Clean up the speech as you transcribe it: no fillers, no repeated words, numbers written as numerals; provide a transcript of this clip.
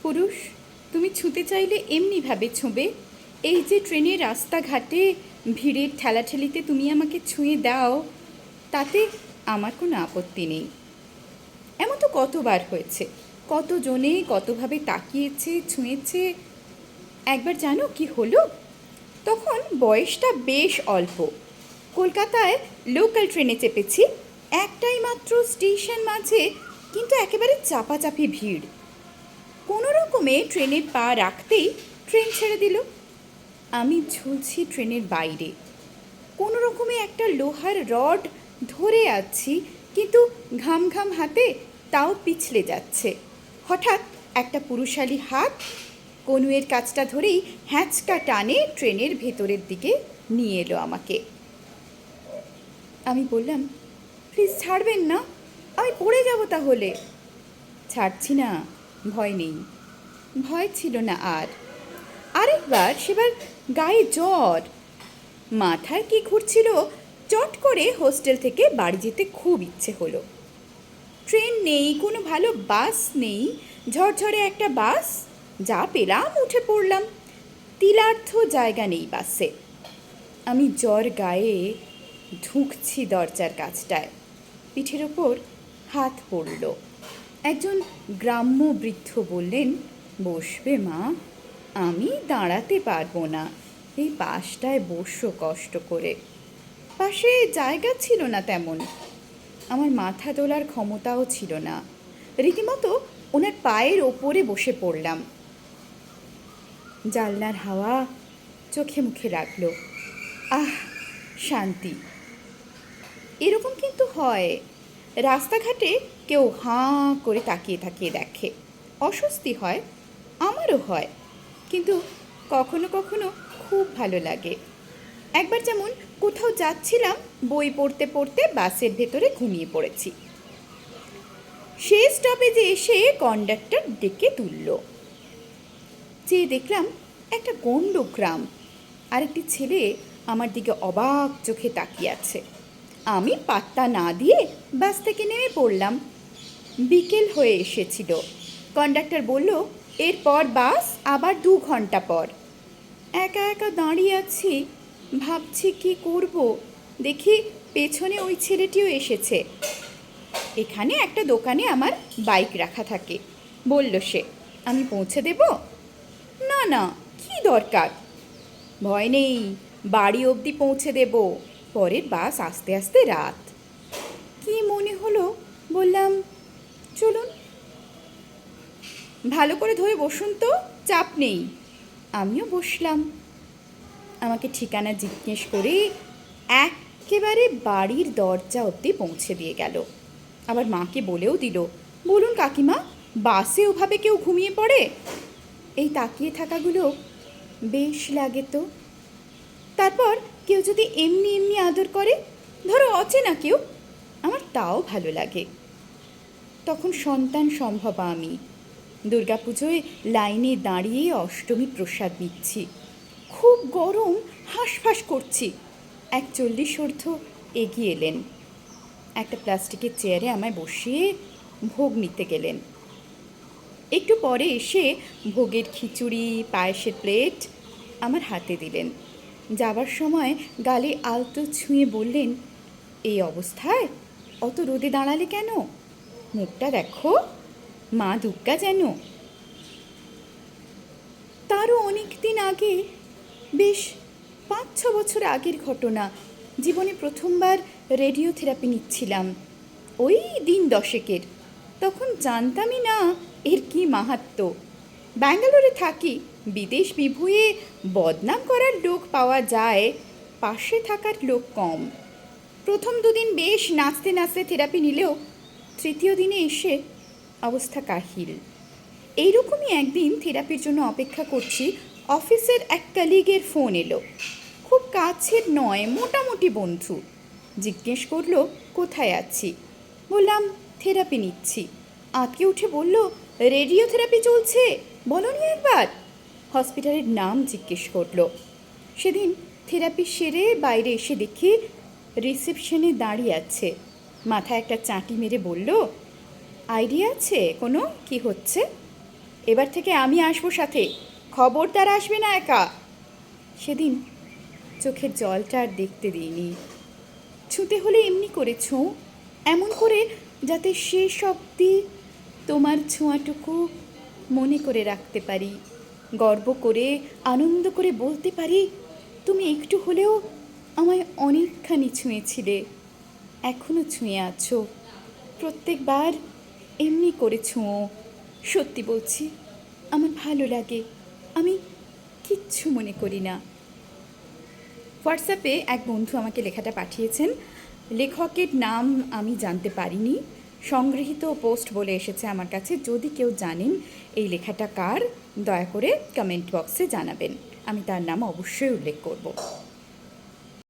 পুরুষ, তুমি ছুঁতে চাইলে এমনিভাবে ছোঁবে। এই যে ট্রেনের রাস্তাঘাটে ভিড়ের ঠেলাঠেলিতে তুমি আমাকে ছুঁয়ে দাও, তাতে আমার কোনো আপত্তি নেই। এমন তো কতবার হয়েছে, কতজনে কতভাবে তাকিয়েছে, ছুঁয়েছে। একবার জানো কি হলো? তখন বয়সটা বেশ অল্প। কলকাতায় লোকাল ট্রেনে চেপেছি, একটাই মাত্র স্টেশন মাঝে, কিন্তু একেবারে চাপাচাপি ভিড়। কোনো রকমে ট্রেনে পা রাখতেই ট্রেন ছেড়ে দিল। আমি ঝুলছি ট্রেনের বাইরে, কোনো রকমে একটা লোহার রড ধরে আছি, কিন্তু ঘাম ঘাম হাতে তাও পিছলে যাচ্ছে। হঠাৎ একটা পুরুষালী হাত কনুয়ের কাজটা ধরেই হ্যাঁচকা টানে ট্রেনের ভেতরের দিকে নিয়ে এলো আমাকে। আমি বললাম, প্লিজ ছাড়বেন না, আমি পড়ে যাব তাহলে। ছাড়ছি না, ভয় নেই। ভয় ছিল না আর। আরেকবার সেবার গায়ে জ্বর, মাথায় কি ঘুরছিল, চট করে হোস্টেল থেকে বাড়ি যেতে খুব ইচ্ছে হলো। ট্রেন নেই, কোনো ভালো বাস নেই, ঝরঝরে একটা বাস, যা পেলাম উঠে পড়লাম। তিলার্ধ জায়গা নেই বাসে। আমি জ্বর গায়ে ঢুকছি দরজার কাছটায়, পিঠের ওপর হাত পড়ল। একজন গ্রাম্য বৃদ্ধ বললেন, বসবে মা, আমি দাঁড়াতে পারবো না, এই পাশটায় বসো কষ্ট করে। পাশে জায়গা ছিল না তেমন, আমার মাথা তোলার ক্ষমতাও ছিল না। রীতিমতো ওনার পায়ের ওপরে বসে পড়লাম। জানলার হাওয়া চোখে মুখে লাগলো। আহ, শান্তি। এরকম কিন্তু হয়, রাস্তাঘাটে কেউ হাঁ করে তাকিয়ে তাকিয়ে দেখে, অস্বস্তি হয়, আমারও হয়, কিন্তু কখনো কখনো খুব ভালো লাগে। একবার যেমন কোথাও যাচ্ছিলাম, বই পড়তে পড়তে বাসের ভেতরে ঘুমিয়ে পড়েছি। সেই স্টপেজে এসে কন্ডাক্টর ডেকে তুলল। চেয়ে দেখলাম একটা গণ্ড গ্রাম, আরেকটি ছেলে আমার দিকে অবাক চোখে তাকিয়ে আছে। আমি পাত্তা না দিয়ে বাস থেকে নেমে পড়লাম। বিকেল হয়ে এসেছিল। কন্ডাক্টর বলল, এরপর বাস আবার 2 ঘন্টা পর। একা একা দাঁড়িয়ে আছি, ভাবছি কি করব। দেখি পেছনে ওই ছেলেটিও এসেছে। এখানে একটা দোকানে আমার বাইক রাখা থাকে, বলল সে। আমি পৌঁছে দেব? না না, কি দরকার। ভয় নেই, বাড়ি অবধি পৌঁছে দেব, পরের বাস আস্তে আস্তে রাত। কি মনে হলো, বললাম, চলুন। ভালো করে ধরে বসুন তো, চাপ নেই। আমিও বসলাম। আমাকে ঠিকানা জিজ্ঞেস করে একেবারে বাড়ির দরজা অবধি পৌঁছে দিয়ে গেল। আবার মাকে বলেও দিল, বলুন কাকিমা, বাসে ওভাবে কেউ ঘুমিয়ে পড়ে? এই তাকিয়ে থাকাগুলো বেশ লাগে তো। তারপর কেউ যদি এমনি এমনি আদর করে, ধরো অচেনা কেউ, আমার তাও ভালো লাগে। তখন সন্তান সম্ভবা আমি দুর্গাপুজোয় লাইনে দাঁড়িয়ে অষ্টমী প্রসাদ নিচ্ছি। খুব গরম, হাঁসফাঁস করছি। 140 এগিয়ে এলেন, একটা প্লাস্টিকের চেয়ারে আমায় বসিয়ে ভোগ নিতে গেলেন। একটু পরে এসে ভোগের খিচুড়ি, পায়েসের প্লেট আমার হাতে দিলেন। যাবার সময় গালে আলতো ছুঁয়ে বললেন, এই অবস্থায় অত রোদে দাঁড়ালে কেন? মুখটা দেখো, মা দুর্গা যেন। তারও অনেক দিন আগে, বেশ 5-6 বছর আগের ঘটনা। জীবনে প্রথমবার রেডিওথেরাপি নিচ্ছিলাম, ওই দিন 10-এর। তখন জানতামই না এর কি মাহাত্ম্য। ব্যাঙ্গালোরে থাকি, বিদেশ বিভুঁয়ে বদনাম করার লোক পাওয়া যায়, পাশে থাকার লোক কম। প্রথম 2 দিন বেশ নাচতে নাচতে থেরাপি নিলেও তৃতীয় দিনে এসে অবস্থা কাহিল। এইরকমই একদিন থেরাপির জন্য অপেক্ষা করছি, অফিসের এক কলিগের ফোন এলো। খুব কাছের নয়, মোটামুটি বন্ধু। জিজ্ঞেস করলো কোথায় আছি। বললাম থেরাপি নিচ্ছি। আঁতকে উঠে বলল, রেডিওথেরাপি চলছে, বলনি একবার? হসপিটালের নাম জিজ্ঞেস করলো। সেদিন থেরাপি সেরে বাইরে এসে দেখি রিসেপশনে দাঁড়িয়ে আছে। মাথায় একটা চাঁটি মেরে বলল, আইডিয়া আছে কোনো কি হচ্ছে? এবার থেকে আমি আসবো সাথে, খবরদার আসবে না একা। সেদিন চোখের জলটা আর দেখতে দিইনি। ছুঁতে হলে এমনি করে ছোঁ, এমন করে যাতে শেষ অবধি তোমার ছোঁয়াটুকু মনে করে রাখতে পারি, গর্ব করে আনন্দ করে বলতে পারি তুমি একটু হলেও আমায় অনেকখানি ছুঁয়েছিলে, এখনও ছুঁয়ে আছো। প্রত্যেকবার এমনি করে ছুঁয়ো। সত্যি বলছি, আমার ভালো লাগে, আমি কিচ্ছু মনে করি না। হোয়াটসঅ্যাপে এক বন্ধু আমাকে লেখাটা পাঠিয়েছেন। লেখকের নাম আমি জানতে পারিনি, সংগৃহীত পোস্ট বলে এসেছে আমার কাছে। যদি কেউ জানেন এই লেখাটা কার, দয়া করে কমেন্ট বক্সে জানাবেন, আমি তার নাম অবশ্যই উল্লেখ করব।